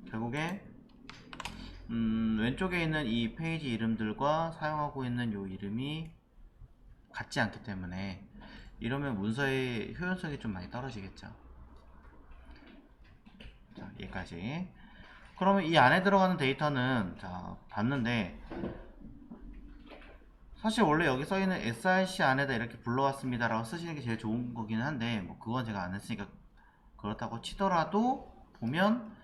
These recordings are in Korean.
결국에 왼쪽에 있는 이 페이지 이름들과 사용하고 있는 요 이름이 같지 않기 때문에 이러면 문서의 효율성이 좀 많이 떨어지겠죠. 자, 여기까지. 그러면 이 안에 들어가는 데이터는 자, 봤는데 사실 원래 여기 써있는 src 안에다 이렇게 불러왔습니다 라고 쓰시는 게 제일 좋은 거긴 한데 뭐 그건 제가 안 했으니까 그렇다고 치더라도 보면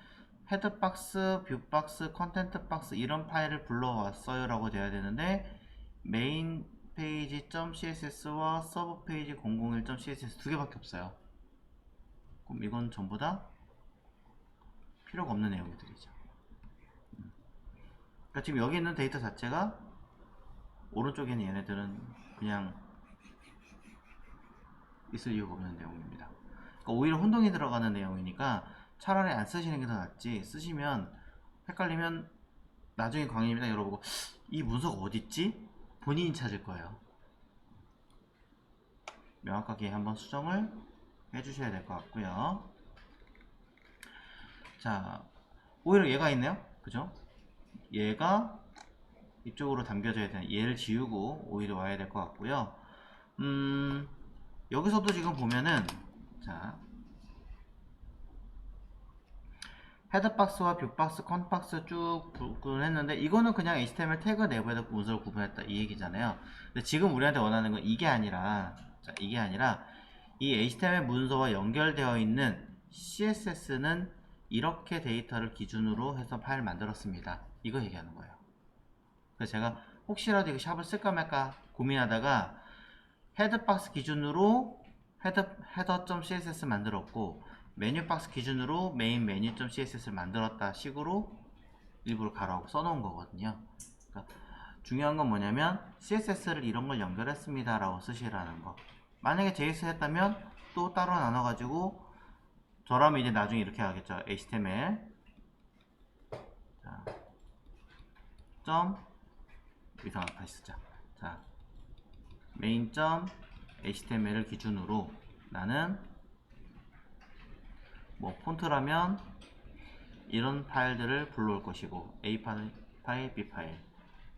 헤드박스, 뷰박스, 컨텐트박스 이런 파일을 불러왔어요 라고 돼야 되는데 메인 페이지 .css와 서브 페이지 001.css 두 개밖에 없어요. 그럼 이건 전부 다 필요가 없는 내용들이죠. 그러니까 지금 여기 있는 데이터 자체가 오른쪽에 있는 얘네들은 그냥 있을 이유가 없는 내용입니다. 그러니까 오히려 혼동이 들어가는 내용이니까 차라리 안 쓰시는 게 더 낫지, 쓰시면 헷갈리면 나중에 광님이 딱 열어보고 이 문서가 어딨지? 본인이 찾을 거예요. 명확하게 한번 수정을 해주셔야 될 것 같고요. 자, 오히려 얘가 있네요. 그죠? 얘가 이쪽으로 담겨져야 되는, 얘를 지우고 오히려 와야 될 것 같고요. 여기서도 지금 보면은 자, 헤드박스와 뷰박스, 컨박스 쭉 구분했는데 이거는 그냥 HTML 태그 내부에다 문서를 구분했다 이 얘기잖아요. 근데 지금 우리한테 원하는 건 이게 아니라, 자, 이게 아니라 이 HTML 문서와 연결되어 있는 CSS는 이렇게 데이터를 기준으로 해서 파일 만들었습니다. 이거 얘기하는 거예요. 그래서 제가 혹시라도 이거 샵을 쓸까 말까 고민하다가 헤드박스 기준으로 헤더.css 만들었고 메뉴박스 기준으로 메인 메뉴.css를 만들었다 식으로 일부러 가로하고 써놓은 거거든요. 그러니까 중요한 건 뭐냐면 CSS를 이런 걸 연결했습니다 라고 쓰시라는 거. 만약에 JS 했다면 또 따로 나눠 가지고 저라면 이제 나중에 이렇게 하겠죠. HTML 자, 점 이상 다시 쓰자. 자, 메인 점 HTML을 기준으로 나는 뭐 폰트라면 이런 파일들을 불러올 것이고 A 파일, B 파일,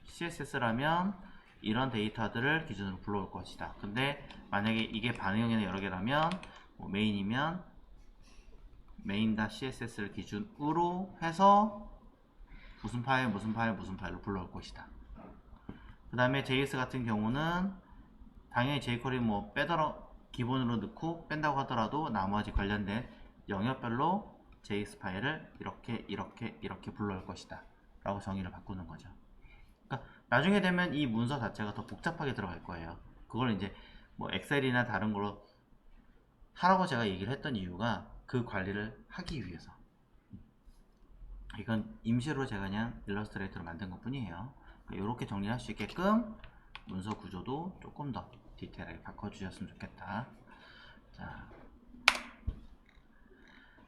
CSS라면 이런 데이터들을 기준으로 불러올 것이다. 근데 만약에 이게 반응형이 여러 개라면 뭐 메인이면 main.css를 기준으로 해서 무슨 파일 무슨 파일 무슨 파일로 불러올 것이다. 그 다음에 JS 같은 경우는 당연히 jQuery 뭐 기본으로 넣고 뺀다고 하더라도 나머지 관련된 영역별로 JS 파일을 이렇게 불러올 것이다 라고 정의를 바꾸는 거죠. 그러니까 나중에 되면 이 문서 자체가 더 복잡하게 들어갈 거예요. 그걸 이제 뭐 엑셀이나 다른 걸로 하라고 제가 얘기를 했던 이유가 그 관리를 하기 위해서. 이건 임시로 제가 그냥 일러스트레이터로 만든 것 뿐이에요. 이렇게 정리할 수 있게끔 문서 구조도 조금 더 디테일하게 바꿔주셨으면 좋겠다.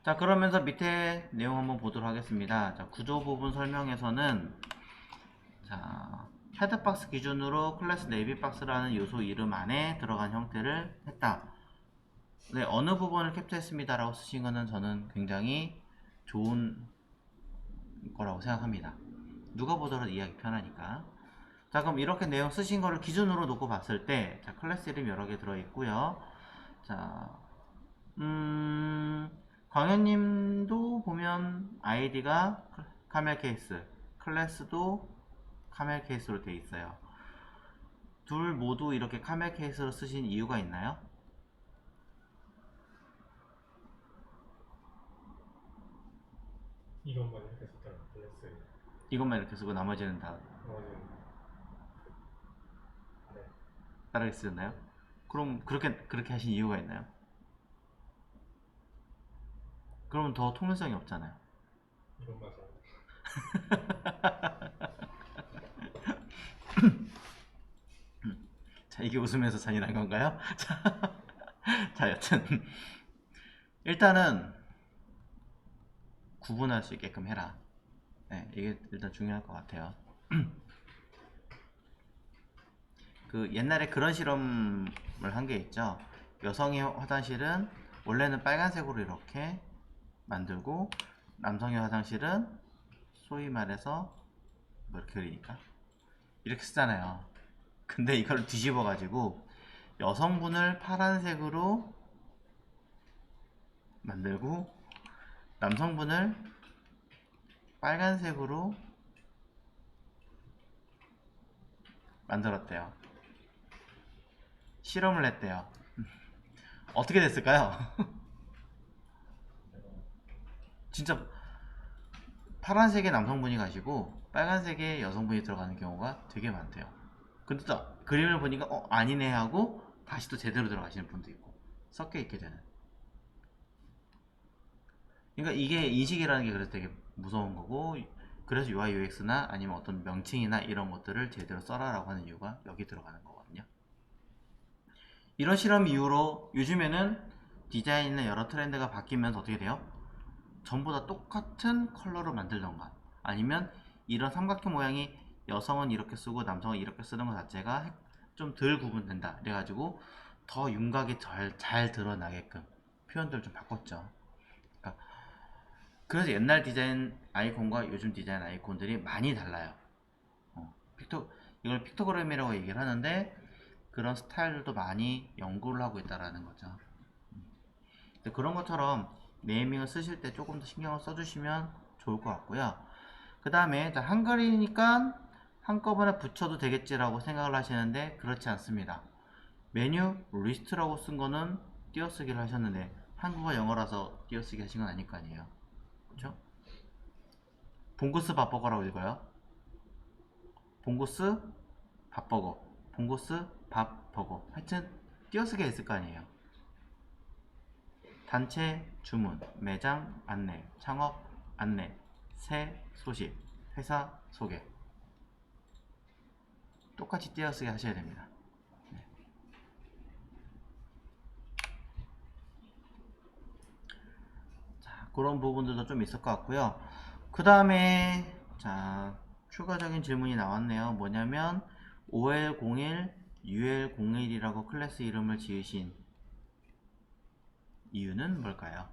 자, 그러면서 밑에 내용 한번 보도록 하겠습니다. 자, 구조 부분 설명에서는 자, 헤드박스 기준으로 클래스 네이비박스라는 요소 이름 안에 들어간 형태를 했다. 네, 어느 부분을 캡처했습니다 라고 쓰신 거는 저는 굉장히 좋은 거라고 생각합니다. 누가 보더라도 이해하기 편하니까. 자, 그럼 이렇게 내용 쓰신 거를 기준으로 놓고 봤을 때, 자, 클래스 이름 여러 개 들어있고요. 자, 광현님도 보면 아이디가 카멜 케이스, 클래스도 카멜 케이스로 되어 있어요. 둘 모두 이렇게 카멜 케이스로 쓰신 이유가 있나요? 이것만 이렇게 썼다가 클래스 이것만 이렇게 쓰고 나머지는 다 나머지는 네. 다르게 쓰셨나요? 그럼 그렇게 하신 이유가 있나요? 그러면 더 통일성이 없잖아요. 이것만 써. 자, 이게 웃으면서 잔인한 건가요? 자, 여튼 일단은 구분할 수 있게끔 해라. 네, 이게 일단 중요할 것 같아요. 그 옛날에 그런 실험을 한 게 있죠. 여성의 화장실은 원래는 빨간색으로 이렇게 만들고 남성의 화장실은 소위 말해서 뭐 이렇게 그리니까 이렇게 쓰잖아요. 근데 이걸 뒤집어 가지고 여성분을 파란색으로 만들고 남성분을 빨간색으로 만들었대요. 실험을 했대요. 어떻게 됐을까요? 진짜 파란색의 남성분이 가시고 빨간색의 여성분이 들어가는 경우가 되게 많대요. 근데 또 그림을 보니까 아니네 하고 다시 또 제대로 들어가시는 분도 있고 섞여 있게 되는. 그러니까 이게 인식이라는 게 그래서 되게 무서운 거고, 그래서 UI UX나 아니면 어떤 명칭이나 이런 것들을 제대로 써라라고 하는 이유가 여기 들어가는 거거든요. 이런 실험 이후로 요즘에는 디자인의 여러 트렌드가 바뀌면서 어떻게 돼요? 전부 다 똑같은 컬러로 만들던가, 아니면 이런 삼각형 모양이 여성은 이렇게 쓰고 남성은 이렇게 쓰는 것 자체가 좀 덜 구분된다 그래가지고 더 윤곽이 잘 드러나게끔 표현들을 좀 바꿨죠. 그러니까 그래서 옛날 디자인 아이콘과 요즘 디자인 아이콘들이 많이 달라요. 이걸 픽토그램이라고 얘기를 하는데 그런 스타일들도 많이 연구를 하고 있다라는 거죠. 그런 것처럼 네이밍을 쓰실 때 조금 더 신경을 써주시면 좋을 것 같고요. 그 다음에 한글이니까 한꺼번에 붙여도 되겠지라고 생각을 하시는데 그렇지 않습니다. 메뉴 리스트라고 쓴 거는 띄어쓰기를 하셨는데 한국어 영어라서 띄어쓰기 하신 건 아닐 거 아니에요. 그렇죠? 봉구스 밥버거라고 읽어요. 봉구스 밥버거, 봉구스 밥버거. 하여튼 띄어쓰기가 있을 거 아니에요. 단체 주문, 매장 안내, 창업 안내, 새 소식, 회사 소개. 똑같이 띄어쓰기 하셔야 됩니다. 네. 자, 그런 부분들도 좀 있을 것 같고요. 그 다음에 자, 추가적인 질문이 나왔네요. 뭐냐면 OL01, UL01이라고 클래스 이름을 지으신 이유는 뭘까요?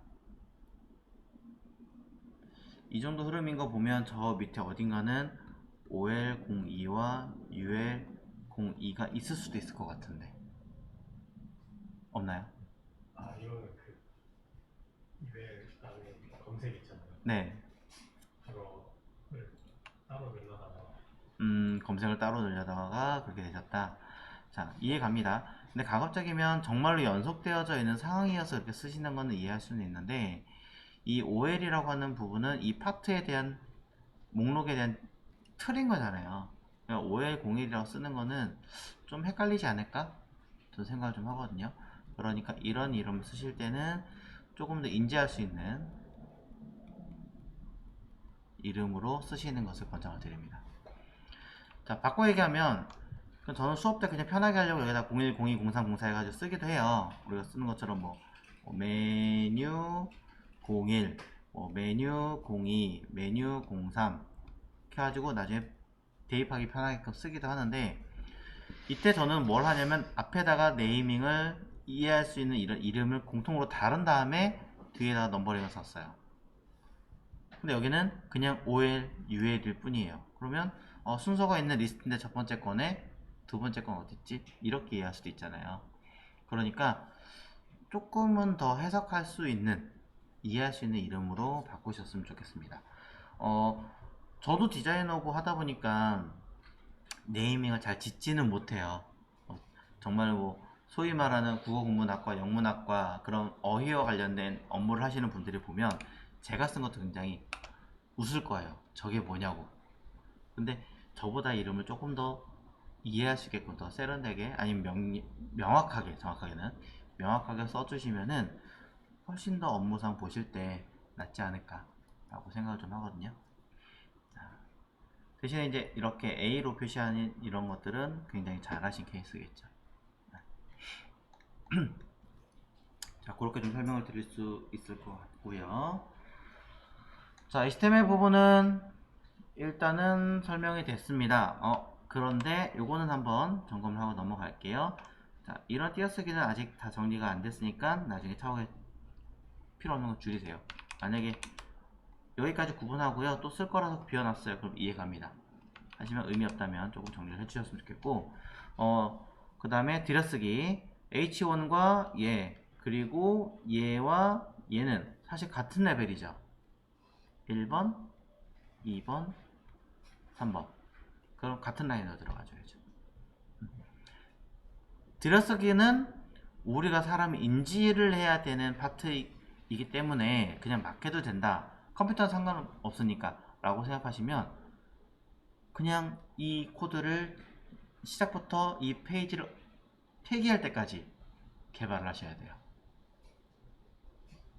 이 정도 흐름인 거 보면 저 밑에 어딘가는 OL02와 UL02가 있을 수도 있을 것 같은데 없나요? 아, 이거는 그 이외 안에 검색 있잖아요. 네. 그거를 따로 늘려다가 검색을 따로 늘려다가 그렇게 되셨다. 자, 이해 갑니다. 근데 가급적이면 정말로 연속되어져 있는 상황이어서 이렇게 쓰시는 거는 이해할 수는 있는데 이 OL이라고 하는 부분은 이 파트에 대한 목록에 대한 틀인 거잖아요. 그러니까 OL01이라고 쓰는 거는 좀 헷갈리지 않을까? 저는 생각을 좀 하거든요. 그러니까 이런 이름을 쓰실 때는 조금 더 인지할 수 있는 이름으로 쓰시는 것을 권장을 드립니다. 자, 바꿔 얘기하면 저는 수업 때 그냥 편하게 하려고 여기다 01, 02, 03, 04 해가지고 쓰기도 해요. 우리가 쓰는 것처럼 뭐 메뉴 01, 메뉴 02, 메뉴 03 이렇게 해가지고 나중에 대입하기 편하게끔 쓰기도 하는데 이때 저는 뭘 하냐면 앞에다가 네이밍을 이해할 수 있는 이런 이름을 공통으로 다룬 다음에 뒤에다가 넘버링을 썼어요. 근데 여기는 그냥 OL, UL일 뿐이에요. 그러면 순서가 있는 리스트인데 첫 번째 거네, 두 번째 건 어딨지? 이렇게 이해할 수도 있잖아요. 그러니까 조금은 더 해석할 수 있는, 이해할 수 있는 이름으로 바꾸셨으면 좋겠습니다. 저도 디자이너고 하다 보니까 네이밍을 잘 짓지는 못해요. 정말 뭐 소위 말하는 국어국문학과, 영문학과 그런 어휘와 관련된 업무를 하시는 분들이 보면 제가 쓴 것도 굉장히 웃을 거예요. 저게 뭐냐고. 근데 저보다 이름을 조금 더 이해할 수 있게끔 더 세련되게 아니면 명확하게, 정확하게는 명확하게 써주시면은 훨씬 더 업무상 보실 때 낫지 않을까 라고 생각을 좀 하거든요. 대신에 이제 이렇게 A로 표시하는 이런 것들은 굉장히 잘하신 케이스겠죠. 자, 그렇게 좀 설명을 드릴 수 있을 것 같고요. 자, HTML 부분은 일단은 설명이 됐습니다. 그런데 요거는 한번 점검을 하고 넘어갈게요. 자, 이런 띄어쓰기는 아직 다 정리가 안 됐으니까 나중에 차후에 필요 없는 거 줄이세요. 만약에 여기까지 구분하고요. 또 쓸 거라서 비워놨어요. 그럼 이해갑니다. 하지만 의미 없다면 조금 정리를 해주셨으면 좋겠고, 그 다음에 들여쓰기 H1과 얘 그리고 얘와 얘는 사실 같은 레벨이죠. 1번, 2번, 3번. 그럼 같은 라인으로 들어가줘야죠. 들여쓰기는 우리가 사람이 인지를 해야 되는 파트이기 때문에 그냥 막 해도 된다. 컴퓨터는 상관없으니까 라고 생각하시면 그냥 이 코드를 시작부터 이 페이지를 폐기할 때까지 개발을 하셔야 돼요.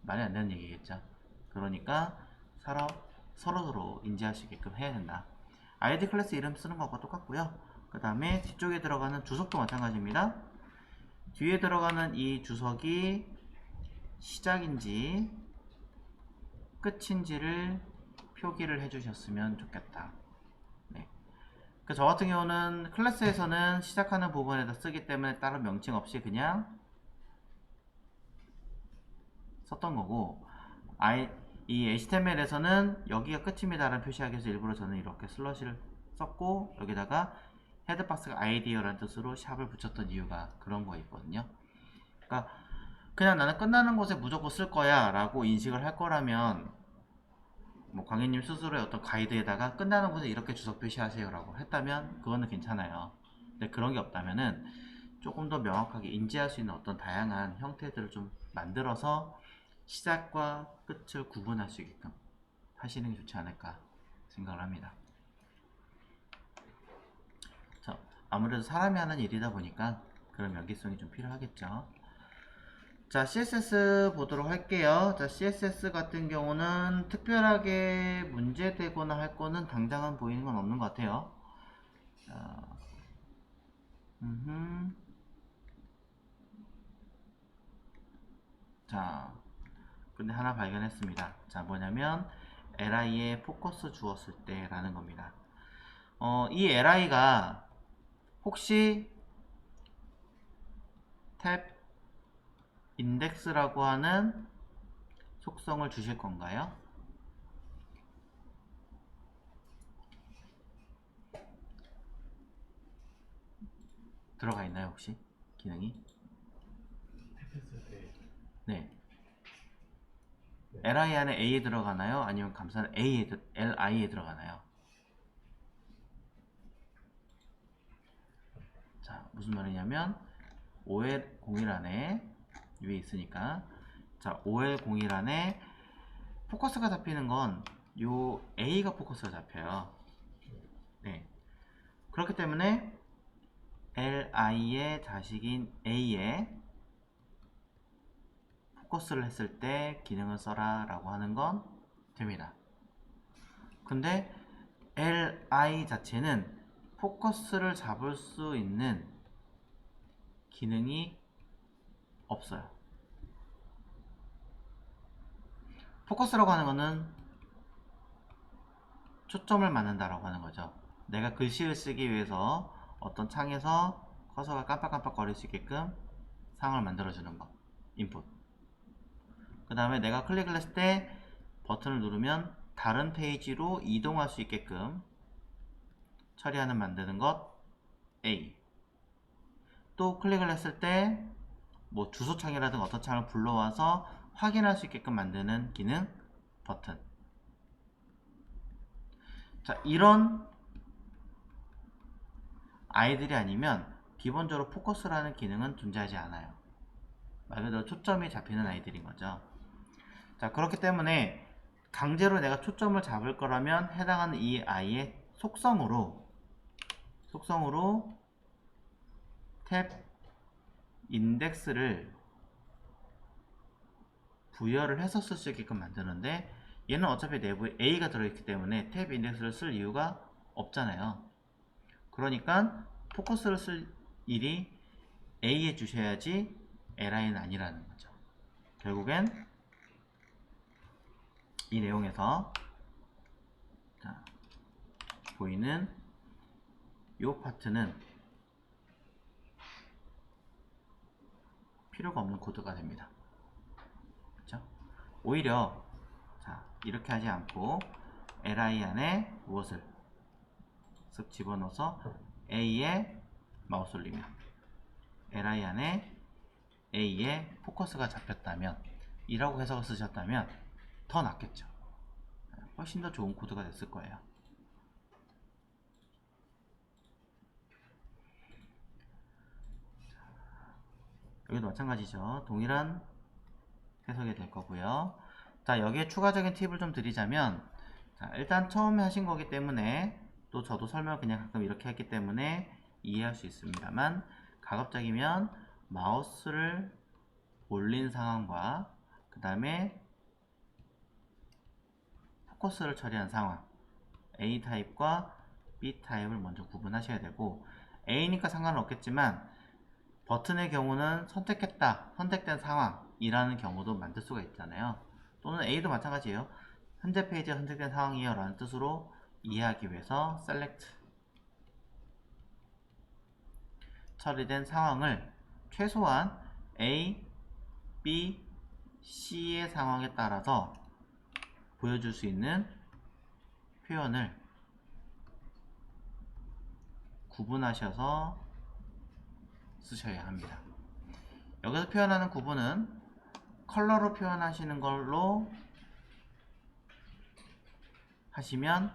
말이 안 되는 얘기겠죠. 그러니까 서로 인지할 수 있게끔 해야 된다. id 클래스 이름 쓰는 거하고 똑같고요. 그 다음에 뒤쪽에 들어가는 주석도 마찬가지입니다. 뒤에 들어가는 이 주석이 시작인지 끝인지를 표기를 해주셨으면 좋겠다. 네. 저 같은 경우는 클래스에서는 시작하는 부분에다 쓰기 때문에 다른 명칭 없이 그냥 썼던 거고, 이 HTML에서는 여기가 끝입니다라는 표시하기 위해서 일부러 저는 이렇게 슬러시를 썼고, 여기다가 헤드박스가 아이디어라는 뜻으로 샵을 붙였던 이유가 그런 거있거든요. 그러니까 그냥 나는 끝나는 곳에 무조건 쓸 거야 라고 인식을 할 거라면 뭐 광희님 스스로의 어떤 가이드에다가 끝나는 곳에 이렇게 주석 표시하세요 라고 했다면 그거는 괜찮아요. 근데 그런 게 없다면은 조금 더 명확하게 인지할 수 있는 어떤 다양한 형태들을 좀 만들어서 시작과 끝을 구분할 수 있게끔 하시는 게 좋지 않을까 생각을 합니다. 아무래도 사람이 하는 일이다 보니까 그런 명기성이 좀 필요하겠죠. 자, CSS 보도록 할게요. 자, CSS 같은 경우는 특별하게 문제되거나 할 거는 당장은 보이는 건 없는 것 같아요. 자, 자, 근데 하나 발견했습니다. 자, 뭐냐면 li에 포커스 주었을 때 라는 겁니다. 이 li가 혹시 탭 인덱스라고 하는 속성을 주실 건가요? 들어가 있나요 혹시 기능이? 네. li 안에 a에 들어가나요? 아니면 감사는 li에 들어가나요? 자, 무슨 말이냐면 OL01 안에 위에 있으니까, 자, OL01 안에 포커스가 잡히는 건 요 A가 포커스가 잡혀요. 네. 그렇기 때문에 li의 자식인 A에 포커스를 했을 때 기능을 써라 라고 하는 건 됩니다. 근데 li 자체는 포커스를 잡을 수 있는 기능이 없어요. 포커스라고 하는 거는 초점을 맞는다라고 하는 거죠. 내가 글씨를 쓰기 위해서 어떤 창에서 커서가 깜빡깜빡 거릴 수 있게끔 상황을 만들어주는 거, 인풋. 그 다음에 내가 클릭을 했을 때 버튼을 누르면 다른 페이지로 이동할 수 있게끔 처리하는 만드는 것, A. 또 클릭을 했을 때 뭐 주소창이라든가 어떤 창을 불러와서 확인할 수 있게끔 만드는 기능, 버튼. 자, 이런 아이들이 아니면 기본적으로 포커스라는 기능은 존재하지 않아요. 말 그대로 초점이 잡히는 아이들인 거죠. 자, 그렇기 때문에 강제로 내가 초점을 잡을 거라면 해당하는 이 아이의 속성으로 탭 인덱스를 부여를 해서 쓸 수 있게끔 만드는데, 얘는 어차피 내부에 A가 들어있기 때문에 탭 인덱스를 쓸 이유가 없잖아요. 그러니까 포커스를 쓸 일이 A에 주셔야지 li는 아니라는 거죠. 결국엔 이 내용에서 자, 보이는 이 파트는 필요가 없는 코드가 됩니다. 그렇죠? 오히려 자, 이렇게 하지 않고 li 안에 무엇을 쓱 집어넣어서 a에 마우스 올리면 li 안에 a에 포커스가 잡혔다면 이라고 해석을 쓰셨다면 더 낫겠죠. 훨씬 더 좋은 코드가 됐을 거예요. 여기도 마찬가지죠. 동일한 해석이 될 거고요. 자, 여기에 추가적인 팁을 좀 드리자면, 자, 일단 처음에 하신 거기 때문에 또 저도 설명을 그냥 가끔 이렇게 했기 때문에 이해할 수 있습니다만, 가급적이면 마우스를 올린 상황과 그 다음에 포커스를 처리한 상황, A 타입과 B 타입을 먼저 구분하셔야 되고, A니까 상관은 없겠지만 버튼의 경우는 선택했다, 선택된 상황이라는 경우도 만들 수가 있잖아요. 또는 A도 마찬가지예요. 현재 페이지가 선택된 상황이에요 라는 뜻으로 이해하기 위해서 select 처리된 상황을 최소한 A, B, C의 상황에 따라서 보여줄 수 있는 표현을 구분하셔서 쓰셔야 합니다. 여기서 표현하는 구분은 컬러로 표현하시는 걸로 하시면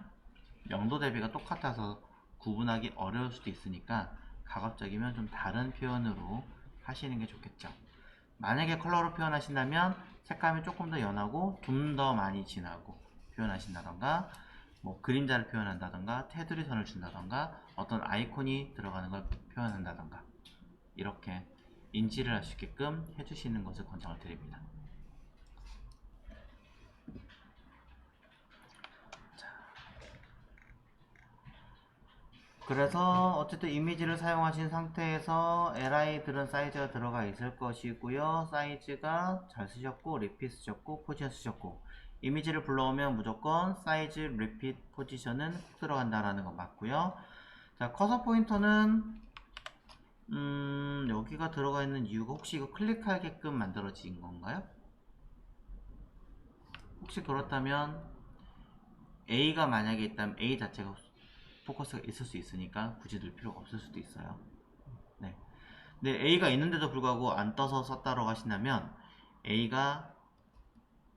명도 대비가 똑같아서 구분하기 어려울 수도 있으니까 가급적이면 좀 다른 표현으로 하시는 게 좋겠죠. 만약에 컬러로 표현하신다면 색감이 조금 더 연하고 좀 더 많이 진하고 표현하신다던가 뭐 그림자를 표현한다던가 테두리 선을 준다던가 어떤 아이콘이 들어가는 걸 표현한다던가 이렇게 인지를 할 수 있게끔 해주시는 것을 권장을 드립니다. 그래서 어쨌든 이미지를 사용하신 상태에서 li들은 사이즈가 들어가 있을 것이고요. 사이즈가 잘 쓰셨고 리핏 쓰셨고 포지션 쓰셨고 이미지를 불러오면 무조건 사이즈, 리핏, 포지션은 꼭 들어간다라는 거 맞고요. 자, 커서 포인터는 여기가 들어가 있는 이유가 혹시 이거 클릭하게끔 만들어진 건가요? 혹시 그렇다면 A가 만약에 있다면 A 자체가 포커스가 있을 수 있으니까 굳이 넣을 필요가 없을 수도 있어요. 네. 근데 A가 있는데도 불구하고 안 떠서 썼다고 하신다면 A가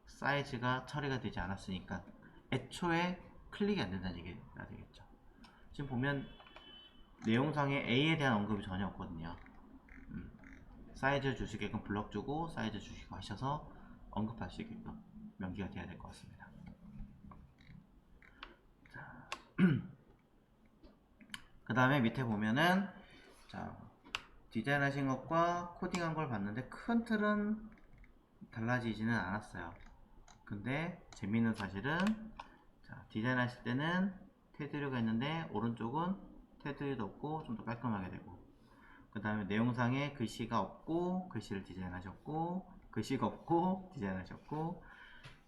사이즈가 처리가 되지 않았으니까 애초에 클릭이 안 된다는 얘기가 되겠죠. 지금 보면 내용상에 A에 대한 언급이 전혀 없거든요. 사이즈 주시게끔 블럭 주고 사이즈 주시고 하셔서 언급할 수 있게끔 명기가 돼야 될 것 같습니다. 그 다음에 밑에 보면은 자, 디자인하신 것과 코딩한 걸 봤는데 큰 틀은 달라지지는 않았어요. 근데 재미있는 사실은 자, 디자인하실 때는 테두리가 있는데 오른쪽은 테두리도 없고 좀 더 깔끔하게 되고 그 다음에 내용상에 글씨가 없고 글씨를 디자인하셨고 글씨가 없고 디자인하셨고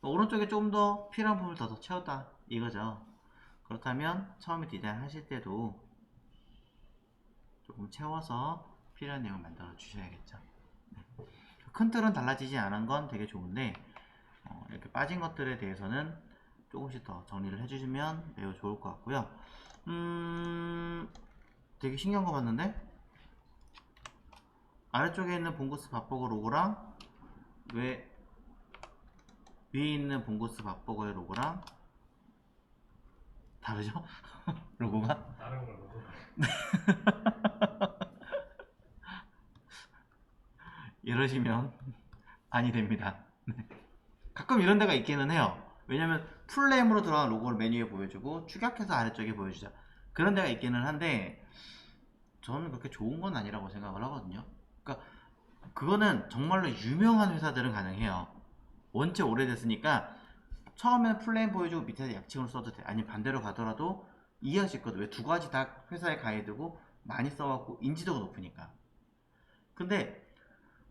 오른쪽에 좀 더 필요한 부분을 더 채웠다 이거죠. 그렇다면 처음에 디자인하실 때도 조금 채워서 필요한 내용을 만들어 주셔야겠죠. 네. 큰 틀은 달라지지 않은 건 되게 좋은데 이렇게 빠진 것들에 대해서는 조금씩 더 정리를 해주시면 매우 좋을 것 같고요. 되게 신기한 거 봤는데 아래쪽에 있는 봉구스 밥버거 로고랑 왜 위에 있는 봉구스 밥버거의 로고랑 다르죠? 로고가? 다른 걸 먹어. 이러시면 아니 됩니다. 네. 가끔 이런 데가 있기는 해요. 왜냐면 풀네임으로 들어간 로고를 메뉴에 보여주고 축약해서 아래쪽에 보여주자 그런 데가 있기는 한데 저는 그렇게 좋은 건 아니라고 생각을 하거든요. 그러니까 그거는 정말로 유명한 회사들은 가능해요. 원체 오래됐으니까 처음에는 풀네임 보여주고 밑에서 약칭으로 써도 돼. 아니 반대로 가더라도 이해할 수 있거든. 왜 두 가지 다 회사에 가이드고 많이 써갖고 인지도가 높으니까. 근데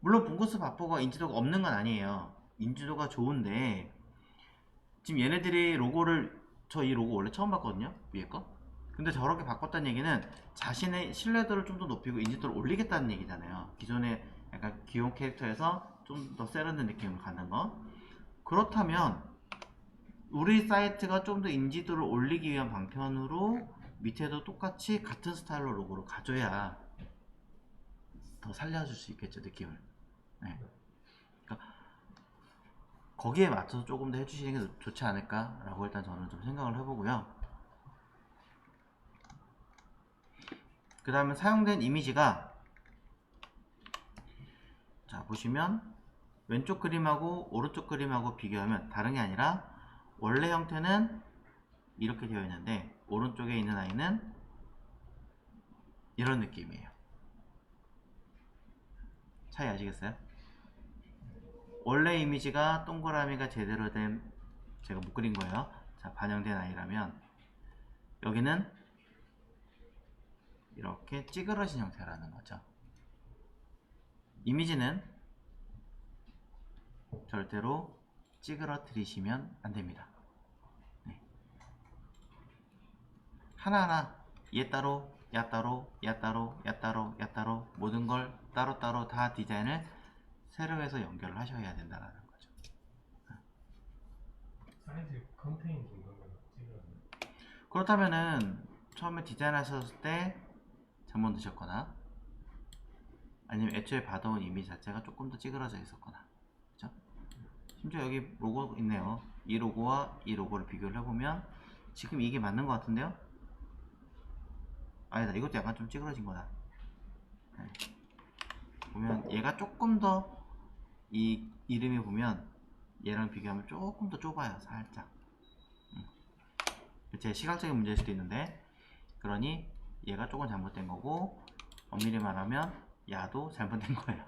물론 봉고스 바퍼가 인지도가 없는 건 아니에요. 인지도가 좋은데 지금 얘네들이 로고를 저 이 로고 원래 처음 봤거든요. 위에 거. 근데 저렇게 바꿨다는 얘기는 자신의 신뢰도를 좀 더 높이고 인지도를 올리겠다는 얘기잖아요. 기존에 약간 귀여운 캐릭터에서 좀 더 세련된 느낌으로 가는 거. 그렇다면 우리 사이트가 좀 더 인지도를 올리기 위한 방편으로 밑에도 똑같이 같은 스타일로 로고를 가져야 더 살려줄 수 있겠죠, 느낌을. 네. 그러니까 거기에 맞춰서 조금 더 해주시는 게 좋지 않을까라고 일단 저는 좀 생각을 해보고요. 그 다음에 사용된 이미지가, 자 보시면 왼쪽 그림하고 오른쪽 그림하고 비교하면 다른 게 아니라 원래 형태는 이렇게 되어 있는데 오른쪽에 있는 아이는 이런 느낌이에요. 차이 아시겠어요? 원래 이미지가 동그라미가 제대로 된, 제가 못 그린 거예요. 자, 반영된 아이라면 여기는 이렇게 찌그러진 형태라는 거죠. 이미지는 절대로 찌그러뜨리시면 안 됩니다. 네. 하나하나 얘 따로, 야 따로, 야 따로, 야 따로, 야 따로 모든 걸 따로따로 다 디자인을 새로 해서 연결을 하셔야 된다는 거죠. 사이즈 컨테인 정도면 찍어요. 그렇다면은 처음에 디자인하셨을 때 잘못 넣으셨거나 아니면 애초에 받아온 이미지 자체가 조금 더 찌그러져 있었거나, 그렇죠? 심지어 여기 로고 있네요. 이 로고와 이 로고를 비교를 해보면 지금 이게 맞는 것 같은데요? 아니다, 이것도 약간 좀 찌그러진 거다. 네. 보면 얘가 조금 더, 이 이름이 보면 얘랑 비교하면 조금 더 좁아요, 살짝. 제 시각적인 문제일 수도 있는데, 그러니 얘가 조금 잘못된 거고 엄밀히 말하면 야도 잘못된 거예요.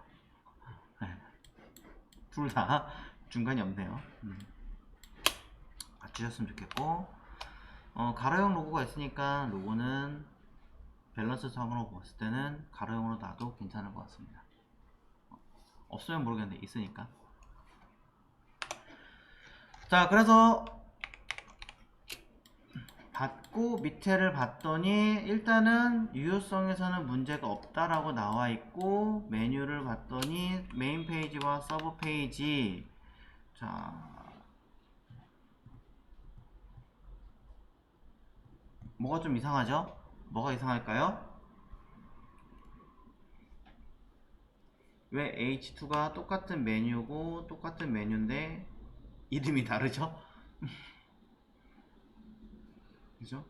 둘 다 중간이 없네요. 맞추셨으면 좋겠고, 가로형 로고가 있으니까 로고는 밸런스상으로 봤을 때는 가로형으로 놔도 괜찮을 것 같습니다. 없으면 모르겠는데 있으니까. 자, 그래서 받고 밑에를 봤더니 일단은 유효성에서는 문제가 없다라고 나와 있고, 메뉴를 봤더니 메인 페이지와 서브 페이지, 자 뭐가 좀 이상하죠? 뭐가 이상할까요? 왜 H2가 똑같은 메뉴고 똑같은 메뉴인데 이름이 다르죠? 그죠?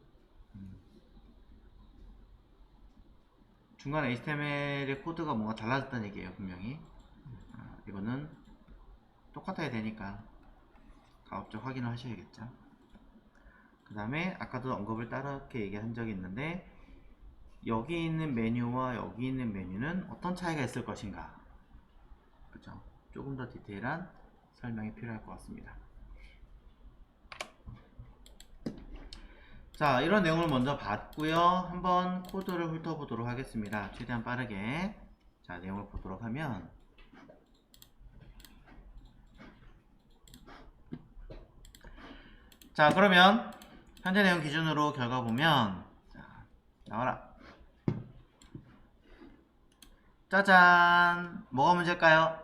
중간에 HTML의 코드가 뭔가 달라졌다는 얘기예요, 분명히. 이거는 똑같아야 되니까 가급적 확인을 하셔야겠죠. 그 다음에 아까도 언급을 따르게 얘기한 적이 있는데, 여기 있는 메뉴와 여기 있는 메뉴는 어떤 차이가 있을 것인가, 그죠? 조금 더 디테일한 설명이 필요할 것 같습니다. 자, 이런 내용을 먼저 봤고요. 한번 코드를 훑어보도록 하겠습니다. 최대한 빠르게. 자, 내용을 보도록 하면, 자, 그러면 현재 내용 기준으로 결과 보면, 자, 나와라. 짜잔! 뭐가 문제일까요?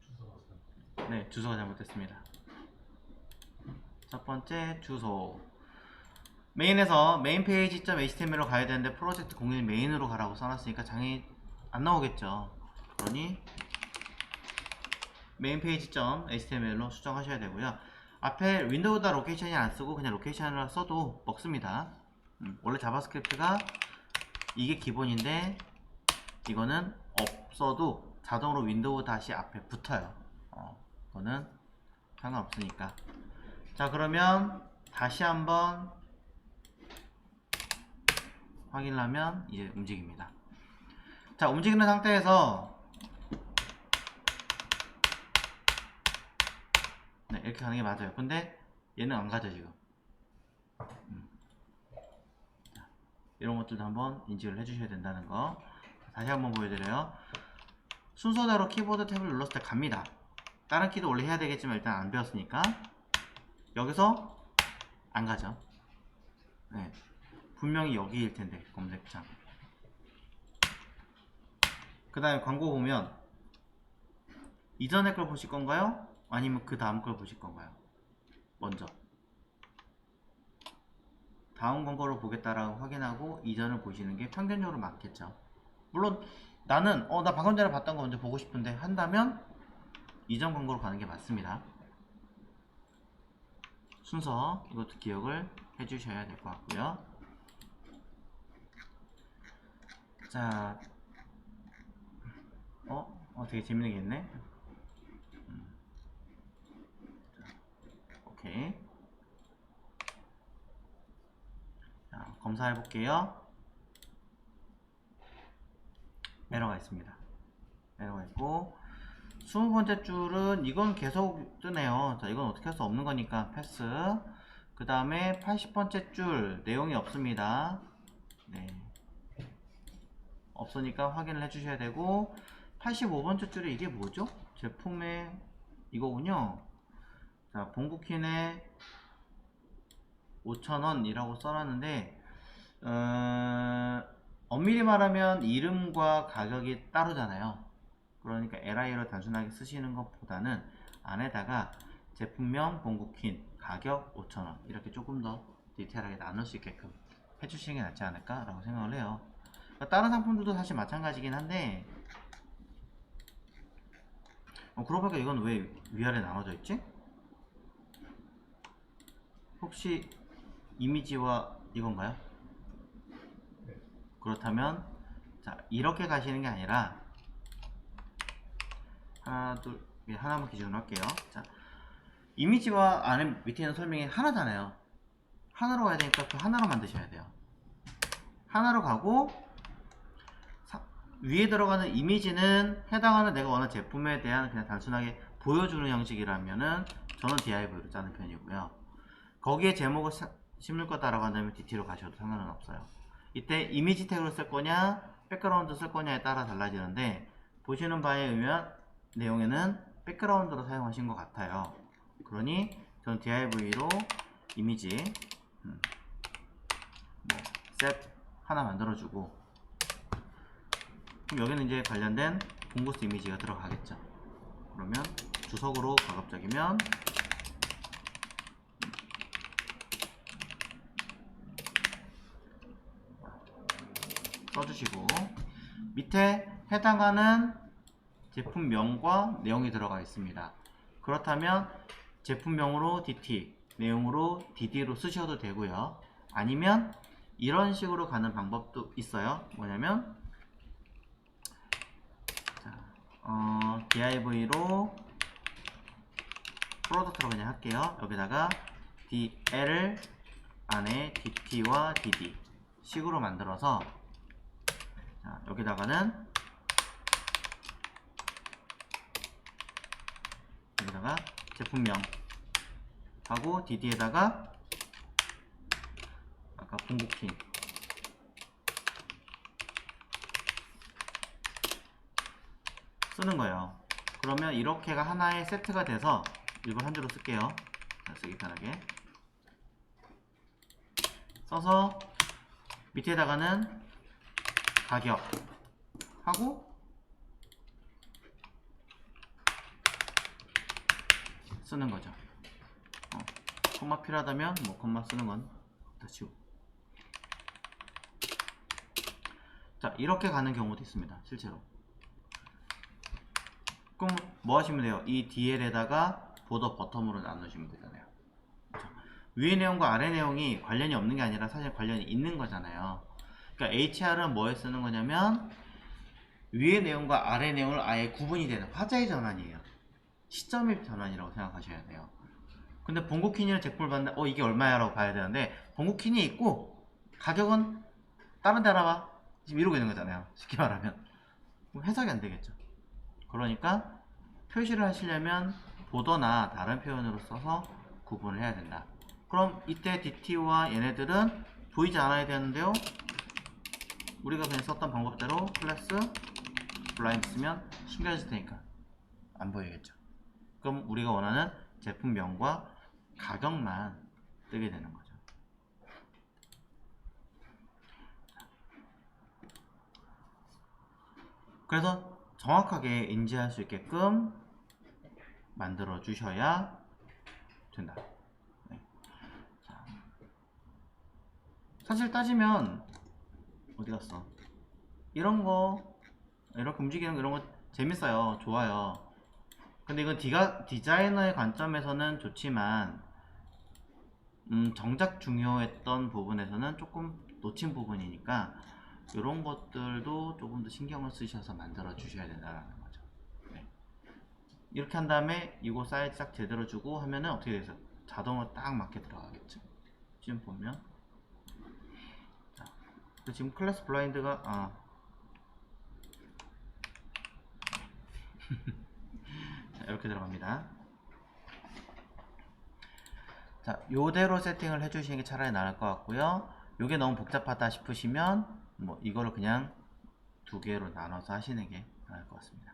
주소가 네, 주소가 잘못됐습니다. 첫 번째, 주소. 메인에서 mainpage.html로 가야 되는데 프로젝트 01 메인으로 가라고 써놨으니까 장이 안 나오겠죠. 그러니 mainpage.html로 수정하셔야 되고요. 앞에 윈도우다 로케이션이 안 쓰고 그냥 로케이션을 써도 먹습니다. 원래 자바스크립트가 이게 기본인데 이거는 없어도 자동으로 윈도우 다시 앞에 붙어요. 그거는 상관없으니까. 자, 그러면 다시 한번 확인을 하면 이제 움직입니다. 자, 움직이는 상태에서 네, 이렇게 가는 게 맞아요. 근데 얘는 안 가죠, 지금. 자, 이런 것들도 한번 인지를 해주셔야 된다는 거. 다시 한번 보여드려요. 순서대로 키보드 탭을 눌렀을 때 갑니다. 다른 키도 원래 해야 되겠지만 일단 안 배웠으니까 여기서 안 가죠. 네, 분명히 여기일 텐데 검색창. 그 다음에 광고 보면 이전의 걸 보실 건가요? 아니면 그 다음 걸 보실 건가요? 먼저 다음 광고를 보겠다라고 확인하고 이전을 보시는 게 평균적으로 맞겠죠. 물론 나는 나 방금 전에 봤던 거 먼저 보고 싶은데 한다면 이전 광고로 가는 게 맞습니다. 순서 이것도 기억을 해주셔야 될 것 같고요. 자, 되게 재밌는 게 있네. 오케이. 자, 검사해 볼게요. 에러가 있습니다. 에러가 있고 20번째 줄은 이건 계속 뜨네요. 자, 이건 어떻게 할 수 없는 거니까 패스. 그 다음에 80번째 줄 내용이 없습니다. 네, 없으니까 확인을 해주셔야 되고 85번째 줄에 이게 뭐죠? 제품의 이거군요. 자, 봉구킨에 5,000원이라고 써놨는데 엄밀히 말하면 이름과 가격이 따로잖아요. 그러니까 LI로 단순하게 쓰시는 것보다는 안에다가 제품명 봉구킨 가격 5,000원 이렇게 조금 더 디테일하게 나눌 수 있게끔 해주시는 게 낫지 않을까 라고 생각을 해요. 그러니까 다른 상품들도 사실 마찬가지긴 한데 그러고 보니까 이건 왜 위아래 나눠져 있지? 혹시 이미지와 이건가요? 네. 그렇다면 자, 이렇게 가시는 게 아니라 하나만 기준으로 할게요. 자, 이미지와 안에 밑에 있는 설명이 하나잖아요. 하나로 가야 되니까 그 하나로 만드셔야 돼요. 하나로 가고 위에 들어가는 이미지는 해당하는 내가 원하는 제품에 대한 그냥 단순하게 보여주는 형식이라면은 저는 DIV로 짜는 편이고요. 거기에 제목을 심을 거다라고 한다면 DT로 가셔도 상관은 없어요. 이때 이미지 태그를 쓸 거냐 백그라운드 쓸 거냐에 따라 달라지는데 보시는 바에 의하면 내용에는 백그라운드로 사용하신 것 같아요. 그러니 저는 DIV로 이미지 셋 하나 만들어주고 그럼 여기는 이제 관련된 봉고스 이미지가 들어가겠죠. 그러면 주석으로 가급적이면 써주시고 밑에 해당하는 제품명과 내용이 들어가 있습니다. 그렇다면 제품명으로 DT, 내용으로 DD로 쓰셔도 되고요. 아니면 이런 식으로 가는 방법도 있어요. 뭐냐면 DIV로 프로덕트로 그냥 할게요. 여기다가 DL 안에 DT와 DD 식으로 만들어서 자, 여기다가 제품명 하고 DD에다가 아까 봉구킨 쓰는 거예요. 그러면 이렇게가 하나의 세트가 돼서 일본 한 줄로 쓸게요. 자, 쓰기 편하게 써서 밑에다가는 가격 하고 쓰는 거죠. 콤마 필요하다면 뭐 콤마 쓰는 건 다 치우고 자, 이렇게 가는 경우도 있습니다. 실제로. 그럼 뭐 하시면 돼요? 이 DL에다가 보더 버텀으로 나누시면 되잖아요. 위의 내용과 아래 내용이 관련이 없는 게 아니라 사실 관련이 있는 거잖아요. 그러니까 HR은 뭐에 쓰는 거냐면 위의 내용과 아래 내용을 아예 구분이 되는 화자의 전환이에요. 시점의 전환이라고 생각하셔야 돼요. 근데 봉고킨이라는 제품을 봤는데 이게 얼마야 라고 봐야 되는데 봉고킨이 있고 가격은 다른 데 알아봐 지금 이러고 있는 거잖아요. 쉽게 말하면 해석이 안 되겠죠. 그러니까 표시를 하시려면 보더나 다른 표현으로 써서 구분을 해야 된다. 그럼 이때 DT와 얘네들은 보이지 않아야 되는데요. 우리가 그냥 썼던 방법대로 클래스 블라인드 쓰면 숨겨질 테니까 안 보이겠죠. 그럼 우리가 원하는 제품명과 가격만 뜨게 되는 거죠. 그래서 정확하게 인지할 수 있게끔 만들어 주셔야 된다. 네. 자, 사실 따지면 어디 갔어? 이렇게 움직이는 거, 이런 거 재밌어요. 좋아요. 근데 이건 디자이너의 관점에서는 좋지만 정작 중요했던 부분에서는 조금 놓친 부분이니까 이런 것들도 조금 더 신경을 쓰셔서 만들어 주셔야 된다는 거죠. 네. 이렇게 한 다음에 이거 사이즈 딱 제대로 주고 하면은 어떻게 되죠? 자동으로 딱 맞게 들어가겠죠. 지금 보면 자, 지금 클래스 블라인드가 자, 이렇게 들어갑니다. 자, 요대로 세팅을 해주시는 게 차라리 나을 것 같고요. 요게 너무 복잡하다 싶으시면 뭐 이거를 그냥 두 개로 나눠서 하시는 게 나을 것 같습니다.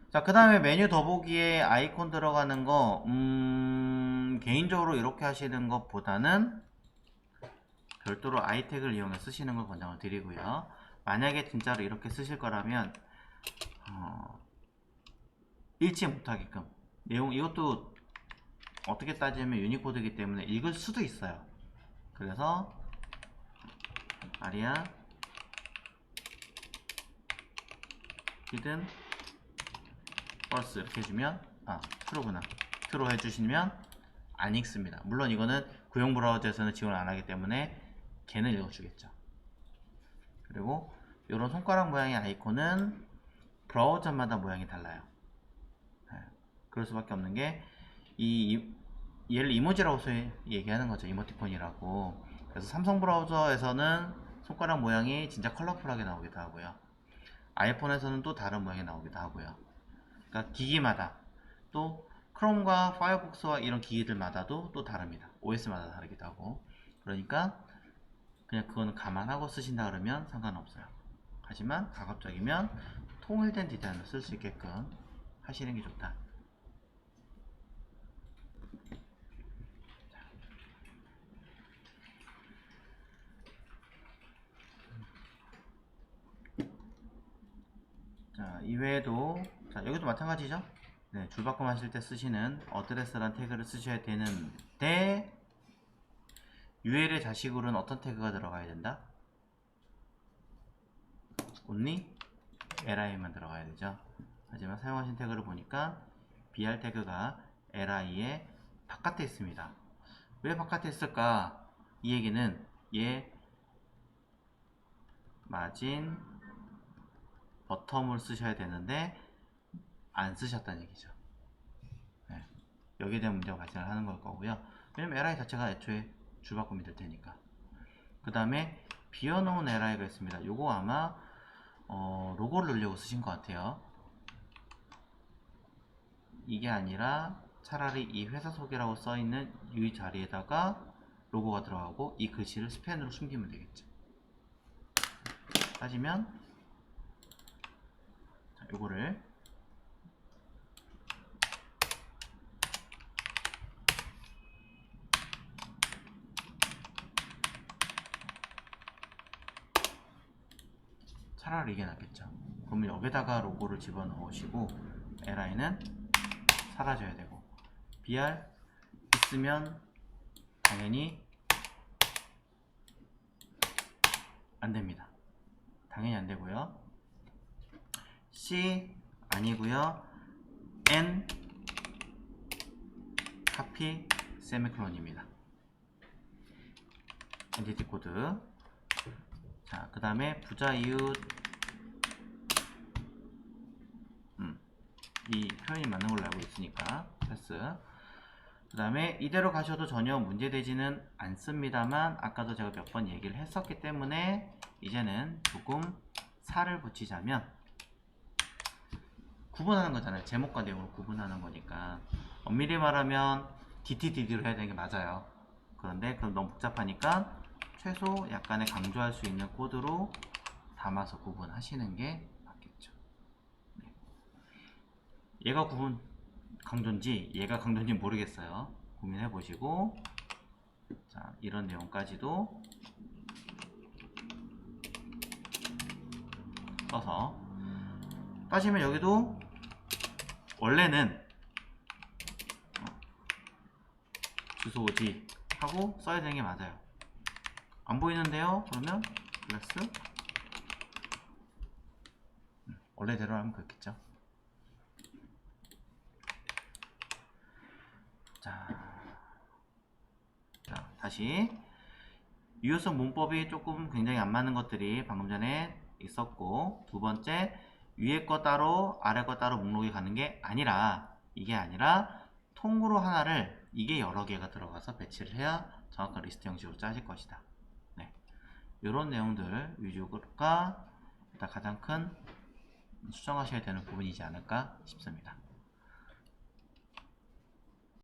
자, 그 다음에 메뉴 더보기에 아이콘 들어가는 거 개인적으로 이렇게 하시는 것보다는 별도로 아이택을 이용해 쓰시는 걸 권장을 드리고요. 만약에 진짜로 이렇게 쓰실 거라면 읽지 못하게끔 내용, 이것도 어떻게 따지면 유니코드이기 때문에 읽을 수도 있어요. 그래서 아리아 히든 버스 이렇게 해주면 트루구나. 트루 해주시면 안 읽습니다. 물론 이거는 구형 브라우저에서는 지원 안 하기 때문에 걔는 읽어주겠죠. 그리고 이런 손가락 모양의 아이콘은 브라우저마다 모양이 달라요. 네. 그럴 수밖에 없는 게 얘를 이모지라고 얘기하는 거죠. 이모티콘이라고. 그래서 삼성 브라우저에서는 손가락 모양이 진짜 컬러풀하게 나오기도 하고요. 아이폰에서는 또 다른 모양이 나오기도 하고요. 그러니까 기기마다 또 크롬과 파이어폭스와 이런 기기들마다도 또 다릅니다. OS마다 다르기도 하고. 그러니까 그냥 그거는 감안하고 쓰신다 그러면 상관없어요. 하지만 가급적이면 통일된 디자인을 쓸 수 있게끔 하시는 게 좋다. 자, 이외에도 여기도 마찬가지죠. 네, 줄바꿈 하실 때 쓰시는 어드레스란 태그를 쓰셔야 되는데 UL의 자식으로는 어떤 태그가 들어가야 된다? only li만 들어가야 되죠. 하지만 사용하신 태그를 보니까 br 태그가 li의 바깥에 있습니다. 왜 바깥에 있을까? 이 얘기는 얘 마진 버텀을 쓰셔야 되는데 안 쓰셨다는 얘기죠. 네. 여기에 대한 문제가 발생을 하는 걸 거고요. 왜냐면 li 자체가 애초에 줄바꿈이 될 테니까. 그 다음에 비워놓은 li가 있습니다. 요거 아마 로고를 넣으려고 쓰신 것 같아요. 이게 아니라 차라리 이 회사 소개라고 써있는 이 자리에다가 로고가 들어가고 이 글씨를 스펜으로 숨기면 되겠죠. 따지면 요거를 차라리 이게 낫겠죠. 그러면 여기다가 로고를 집어넣으시고 li는 사라져야 되고 br 있으면 당연히 안됩니다. 당연히 안되고요. c 아니고요. n 카피 세미콜론입니다. 엔티티 코드. 자, 그 다음에 부자 이웃 이 표현이 맞는 걸로 알고 있으니까 패스. 그 다음에 이대로 가셔도 전혀 문제되지는 않습니다만 아까도 제가 몇 번 얘기를 했었기 때문에 이제는 조금 살을 붙이자면 구분하는 거잖아요. 제목과 내용을 구분하는 거니까 엄밀히 말하면 DTDD로 해야 되는 게 맞아요. 그런데 그럼 너무 복잡하니까 최소 약간의 강조할 수 있는 코드로 담아서 구분하시는 게 맞겠죠. 네. 얘가 강조인지 얘가 강조인지 모르겠어요. 고민해 보시고 자, 이런 내용까지도 써서 따지면 여기도 원래는 주소지 하고 써야 되는 게 맞아요. 안 보이는데요? 그러면 플러스 원래대로 하면 그렇겠죠. 자, 다시 유효성 문법이 조금 굉장히 안 맞는 것들이 방금 전에 있었고, 두 번째, 위에 거 따로 아래 거 따로 목록에 가는 게 아니라, 이게 아니라 통으로 하나를 이게 여러 개가 들어가서 배치를 해야 정확한 리스트 형식으로 짜질 것이다. 네, 이런 내용들 위주가 일단 가장 큰 수정하셔야 되는 부분이지 않을까 싶습니다.